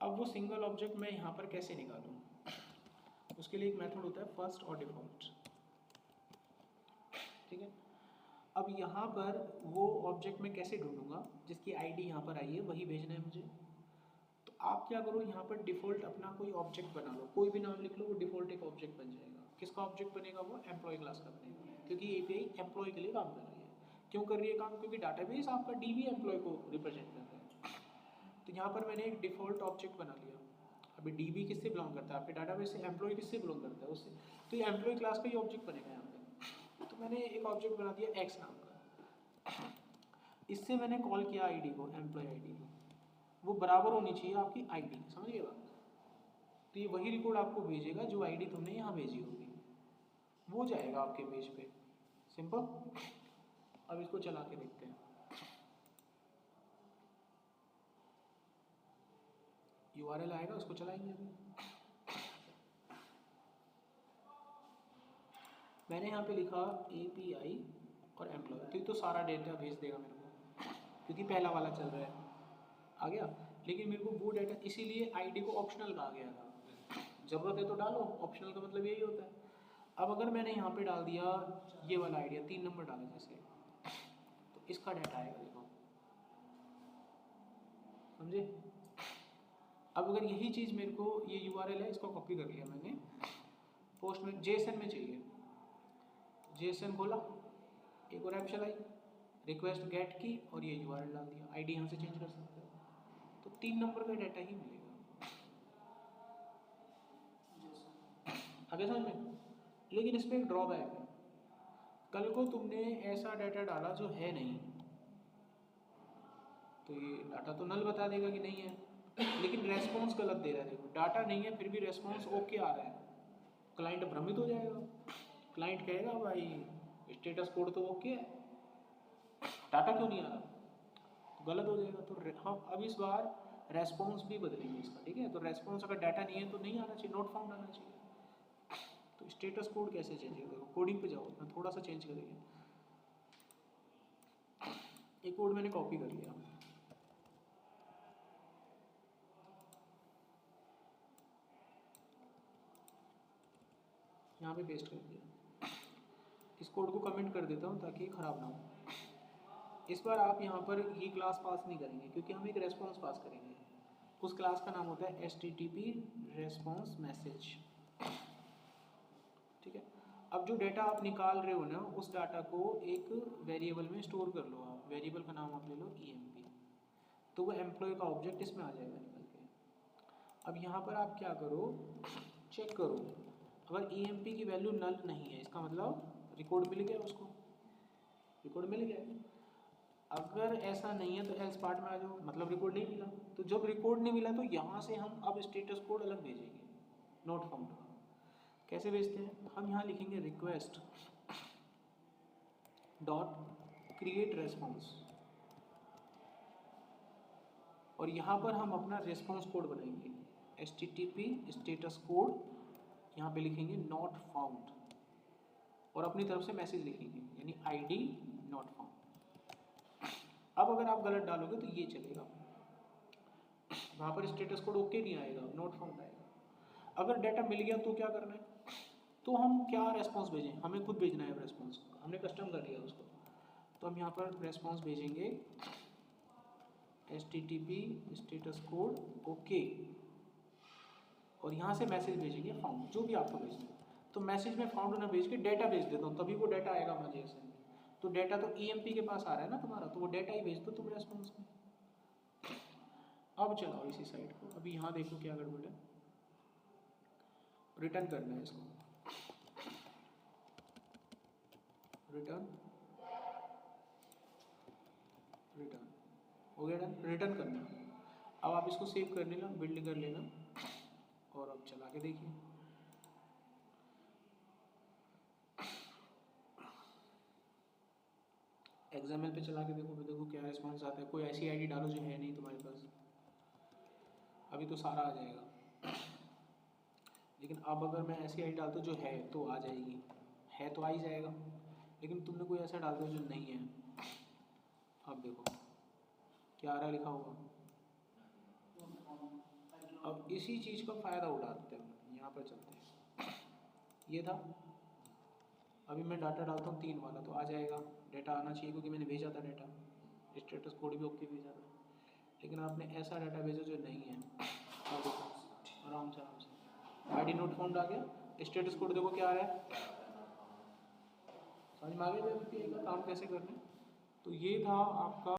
अब वो सिंगल ऑब्जेक्ट मैं यहाँ पर कैसे निकालूँ, उसके लिए एक मेथड होता है फर्स्ट और डिफ़ॉल्ट, ठीक है। अब यहाँ पर वो ऑब्जेक्ट मैं कैसे ढूंढूंगा जिसकी आईडी यहाँ पर आई है, वही भेजना है मुझे। तो आप क्या करो, यहाँ पर डिफ़ॉल्ट अपना कोई ऑब्जेक्ट बना लो, कोई भी नाम लिख लो, वो डिफ़ॉल्ट एक ऑब्जेक्ट बन जाएगा। किसका ऑब्जेक्ट बनेगा, वो एम्प्लॉय क्लास का बनेगा, क्योंकि एपीआई एम्प्लॉय के लिए काम कर रही है। क्यों कर रही है काम, क्योंकि डाटाबेस आपका डीबी एम्प्लॉय को रिप्रेजेंट कर रहा है। तो यहाँ पर मैंने एक डिफ़ॉल्ट ऑब्जेक्ट बना लिया। अभी डीबी किससे बिलोंग करता है, आपके डाटाबेस से एम्प्लॉय किससे बिलोंग करता है, उससे। तो ये एम्प्लॉय क्लास का ही ऑब्जेक्ट बनेगा यहाँ पे। तो मैंने एक ऑब्जेक्ट बना दिया एक्स नाम का, इससे मैंने कॉल किया आईडी को, एम्प्लॉय आईडी को, वो बराबर होनी चाहिए आपकी आईडी, समझ गए बात। तो ये वही रिकॉर्ड आपको भेजेगा जो आईडी तुमने यहाँ भेजी होगी, वो जाएगा आपके पेज पे, सिंपल। अब इसको चला के देखते हैं। यूआरएल आएगा, उसको चलाएंगे अभी। मैंने यहाँ पे लिखा API और एम्प्लॉय, तो सारा डेटा भेज देगा मेरे को, क्योंकि पहला वाला चल रहा है, आ गया। लेकिन मेरे को वो डाटा, इसीलिए आईडी को ऑप्शनल कहा गया था, ज़रूरत है तो डालो, ऑप्शनल का मतलब यही होता है। अब अगर मैंने यहाँ पे डाल दिया ये वाला आइडिया, 3 नंबर डाले जैसे, तो इसका डाटा आएगा, देखो, समझे। अब अगर यही चीज़ मेरे को, ये URL है, इसको कॉपी कर लिया मैंने, पोस्ट में JSON में चाहिए, JSON खोला, एक और ऐप चलाई, रिक्वेस्ट गेट की और ये URL डाल दिया, आईडी यहाँ से चेंज कर सकते हो, तो 3 नंबर का डाटा ही मिलेगा। आगे समझ में। लेकिन इसमें एक ड्रॉबैक है, कल को तुमने ऐसा डाटा डाला जो है नहीं, तो ये डाटा तो नल बता देगा कि नहीं है, लेकिन रेस्पॉन्स गलत दे रहा है। देखो, डाटा नहीं है फिर भी रेस्पॉन्स ओके आ रहा है, क्लाइंट भ्रमित हो जाएगा, क्लाइंट कहेगा भाई स्टेटस कोड तो ओके है, डाटा क्यों नहीं आ रहा, तो गलत हो जाएगा। तो हम अब इस बार रेस्पॉन्स भी बदलेंगे इसका, ठीक है। तो रेस्पॉन्स अगर डाटा नहीं है तो नहीं आना चाहिए, नॉट फाउंड आना चाहिए। तो स्टेटस कोड कैसे चेंज करेगा, देखो कोडिंग पे जाओ, मैं थोड़ा सा चेंज करेंगे। एक कोड मैंने कॉपी कर लिया, यहाँ पे पेस्ट कर दिया, इस कोड को कमेंट कर देता हूँ ताकि ख़राब ना हो। इस बार आप यहाँ पर ये क्लास पास नहीं करेंगे, क्योंकि हम एक रेस्पॉन्स पास करेंगे। उस क्लास का नाम होता है HTTP रेस्पॉन्स मैसेज, ठीक है। अब जो डाटा आप निकाल रहे हो ना, उस डाटा को एक वेरिएबल में स्टोर कर लो आप, वेरिएबल का नाम आप ले लो EMP, तो वो एम्प्लॉय का ऑब्जेक्ट इसमें आ जाएगा निकल के। अब यहाँ पर आप क्या करो, चेक करो, अगर EMP की वैल्यू नल नहीं है, इसका मतलब रिकॉर्ड मिल गया उसको, रिकॉर्ड मिल गया। अगर ऐसा नहीं है तो एल्स पार्ट में आ जाओ, मतलब रिकॉर्ड नहीं मिला। तो जब रिकॉर्ड नहीं मिला तो यहाँ से हम अब स्टेटस कोड अलग भेजेंगे, नॉट फाउंड का। कैसे भेजते हैं, हम यहाँ लिखेंगे रिक्वेस्ट डॉट क्रिएट रेस्पॉन्स, और यहाँ पर हम अपना रेस्पॉन्स कोड बनाएंगे, HTTP स्टेटस कोड, यहाँ पे लिखेंगे नॉट फाउंड, और अपनी तरफ से मैसेज लिखेंगे, यानी ID नॉट फाउंड। अब अगर आप गलत डालोगे तो ये चलेगा, वहाँ पर स्टेटस कोड ओके नहीं आएगा, नॉट फाउंड आएगा। अगर डाटा मिल गया तो क्या करना है, तो हम क्या रेस्पॉन्स भेजें, हमें खुद भेजना है रेस्पॉन्स, हमने कस्टम कर लिया उसको। तो हम यहाँ पर रेस्पॉन्स भेजेंगे HTTP स्टेटस कोड ओके, और यहाँ से मैसेज भेजेंगे फाउंड, जो भी आपको भेजना है। तो मैसेज में फाउंड ना भेज के डाटा भेज देता हूँ, तभी वो डाटा आएगा मुझे JSON में। तो डाटा तो EMP के पास आ रहा है ना तुम्हारा, तो वो डाटा ही भेज दो तुम रेस्पॉन्स में। अब चलाओ इसी साइड को, अभी यहाँ देखो क्या गड़बड़ है, रिटर्न करना है इसको, रिटर्न, रिटर्न हो गया डन, रिटर्न करना। अब आप इसको सेव कर लेना, बिल्ड कर लेना, और अब चला के देखिए। XML पे चला के देखो, देखो क्या रिस्पॉन्स आता है। कोई ऐसी आईडी डालो जो है नहीं तुम्हारे पास, अभी तो सारा आ जाएगा। लेकिन अब अगर मैं ऐसी आईडी डालता हूँ जो है तो आ जाएगी, है तो आ ही जाएगा। लेकिन तुमने कोई ऐसा डाल दिया जो नहीं है, अब देखो क्या आ रहा है लिखा हुआ। अब इसी चीज़ का फ़ायदा उठाते हैं, यहाँ पर चलते हैं। ये था, अभी मैं डाटा डालता हूँ 3 वाला, तो आ जाएगा, डाटा आना चाहिए क्योंकि मैंने भेजा था डाटा, स्टेटस कोड भी ओके भेजा था। लेकिन आपने ऐसा डाटा भेजा जो नहीं है, अब देखो आराम से ID नोट फाउंड आ गया, स्टेटस कोड देखो क्या आ रहा है, समझ में आ गया का काम कैसे करना है। तो ये था आपका